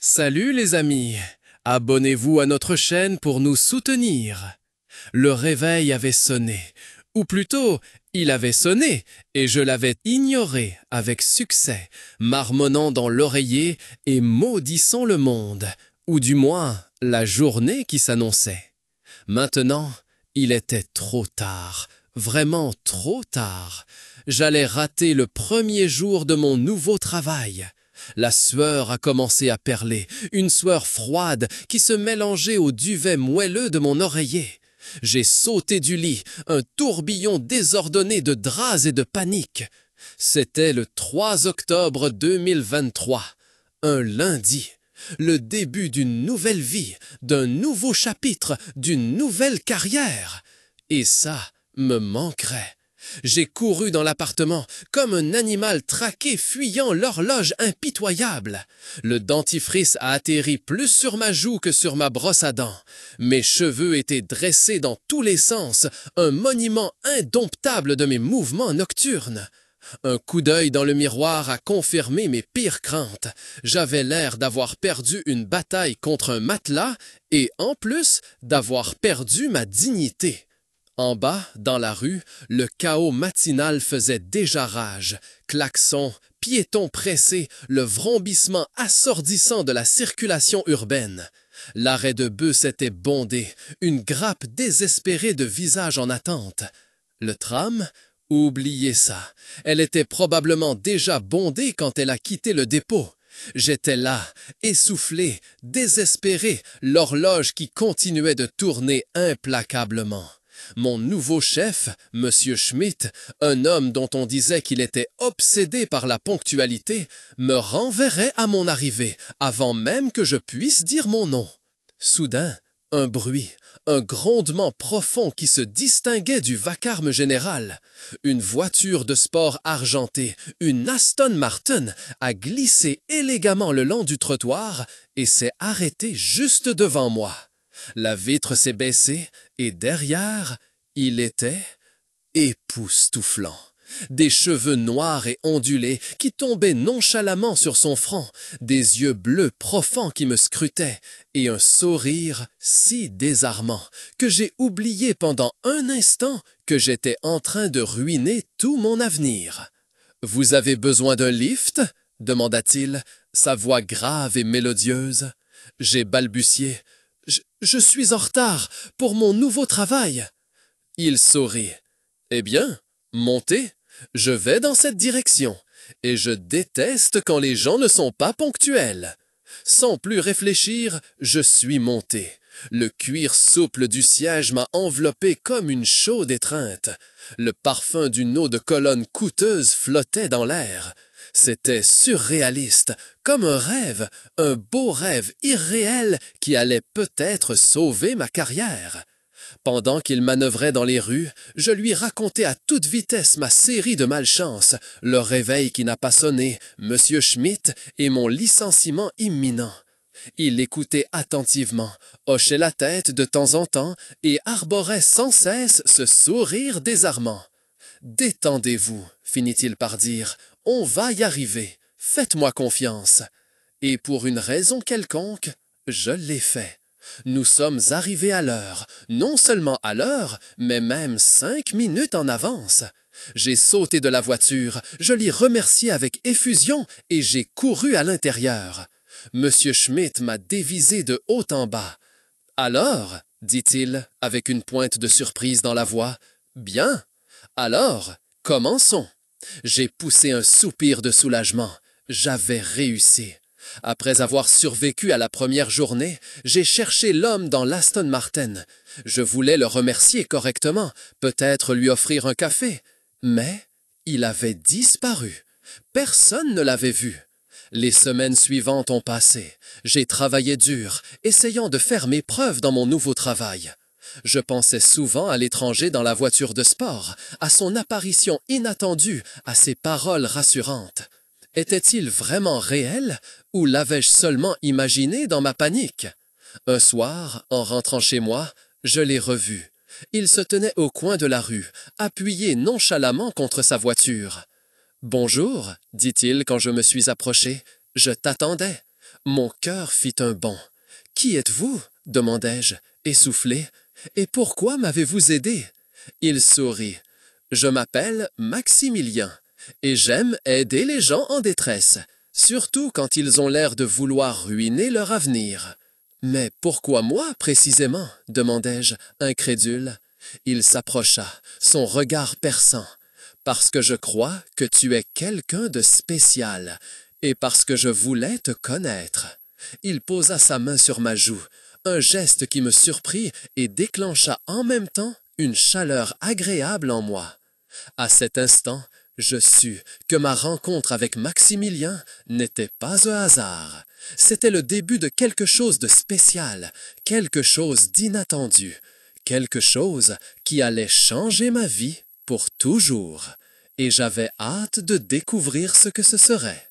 Salut les amis, abonnez-vous à notre chaîne pour nous soutenir. Le réveil avait sonné, ou plutôt, il avait sonné et je l'avais ignoré avec succès, marmonnant dans l'oreiller et maudissant le monde, ou du moins la journée qui s'annonçait. Maintenant, il était trop tard, vraiment trop tard. J'allais rater le premier jour de mon nouveau travail. La sueur a commencé à perler, une sueur froide qui se mélangeait au duvet moelleux de mon oreiller. J'ai sauté du lit, un tourbillon désordonné de draps et de panique. C'était le 3 octobre 2023, un lundi, le début d'une nouvelle vie, d'un nouveau chapitre, d'une nouvelle carrière. Et ça me manquerait. J'ai couru dans l'appartement comme un animal traqué fuyant l'horloge impitoyable. Le dentifrice a atterri plus sur ma joue que sur ma brosse à dents. Mes cheveux étaient dressés dans tous les sens, un monument indomptable de mes mouvements nocturnes. Un coup d'œil dans le miroir a confirmé mes pires craintes. J'avais l'air d'avoir perdu une bataille contre un matelas et, en plus, d'avoir perdu ma dignité. En bas, dans la rue, le chaos matinal faisait déjà rage. Klaxons, piétons pressés, le vrombissement assourdissant de la circulation urbaine. L'arrêt de bus était bondé, une grappe désespérée de visages en attente. Le tram? Oubliez ça. Elle était probablement déjà bondée quand elle a quitté le dépôt. J'étais là, essoufflé, désespéré, l'horloge qui continuait de tourner implacablement. Mon nouveau chef, M. Schmidt, un homme dont on disait qu'il était obsédé par la ponctualité, me renverrait à mon arrivée, avant même que je puisse dire mon nom. Soudain, un bruit, un grondement profond qui se distinguait du vacarme général. Une voiture de sport argentée, une Aston Martin, a glissé élégamment le long du trottoir et s'est arrêtée juste devant moi. La vitre s'est baissée et derrière, il était époustouflant. Des cheveux noirs et ondulés qui tombaient nonchalamment sur son front, des yeux bleus profonds qui me scrutaient, et un sourire si désarmant que j'ai oublié pendant un instant que j'étais en train de ruiner tout mon avenir. « Vous avez besoin d'un lift ?» demanda-t-il, sa voix grave et mélodieuse. J'ai balbutié. Je suis en retard pour mon nouveau travail. Il sourit. Eh bien, montez, je vais dans cette direction, et je déteste quand les gens ne sont pas ponctuels. Sans plus réfléchir, je suis monté. Le cuir souple du siège m'a enveloppé comme une chaude étreinte. Le parfum d'une eau de Cologne coûteuse flottait dans l'air. C'était surréaliste, comme un beau rêve irréel qui allait peut-être sauver ma carrière. Pendant qu'il manœuvrait dans les rues, je lui racontais à toute vitesse ma série de malchances, le réveil qui n'a pas sonné, M. Schmidt et mon licenciement imminent. Il écoutait attentivement, hochait la tête de temps en temps et arborait sans cesse ce sourire désarmant. « Détendez-vous, finit-il par dire, on va y arriver, faites-moi confiance. » Et pour une raison quelconque, je l'ai fait. Nous sommes arrivés à l'heure, non seulement à l'heure, mais même 5 minutes en avance. J'ai sauté de la voiture, je l'ai remercié avec effusion et j'ai couru à l'intérieur. Monsieur Schmidt m'a dévisé de haut en bas. « Alors, dit-il, avec une pointe de surprise dans la voix, « bien. Alors, commençons. » J'ai poussé un soupir de soulagement. J'avais réussi. Après avoir survécu à la première journée, j'ai cherché l'homme dans l'Aston Martin. Je voulais le remercier correctement, peut-être lui offrir un café. Mais il avait disparu. Personne ne l'avait vu. Les semaines suivantes ont passé. J'ai travaillé dur, essayant de faire mes preuves dans mon nouveau travail. Je pensais souvent à l'étranger dans la voiture de sport, à son apparition inattendue, à ses paroles rassurantes. Était-il vraiment réel ou l'avais-je seulement imaginé dans ma panique? Un soir, en rentrant chez moi, je l'ai revu. Il se tenait au coin de la rue, appuyé nonchalamment contre sa voiture. « Bonjour, dit-il quand je me suis approché. Je t'attendais. Mon cœur fit un bond. « Qui êtes-vous » demandai-je, essoufflé. « Et pourquoi m'avez-vous aidé » Il sourit. « Je m'appelle Maximilien, et j'aime aider les gens en détresse, surtout quand ils ont l'air de vouloir ruiner leur avenir. »« Mais pourquoi moi, précisément » demandai-je, incrédule. Il s'approcha, son regard perçant. « Parce que je crois que tu es quelqu'un de spécial, et parce que je voulais te connaître. » Il posa sa main sur ma joue, un geste qui me surprit et déclencha en même temps une chaleur agréable en moi. À cet instant, je sus que ma rencontre avec Maximilien n'était pas un hasard. C'était le début de quelque chose de spécial, quelque chose d'inattendu, quelque chose qui allait changer ma vie pour toujours. Et j'avais hâte de découvrir ce que ce serait.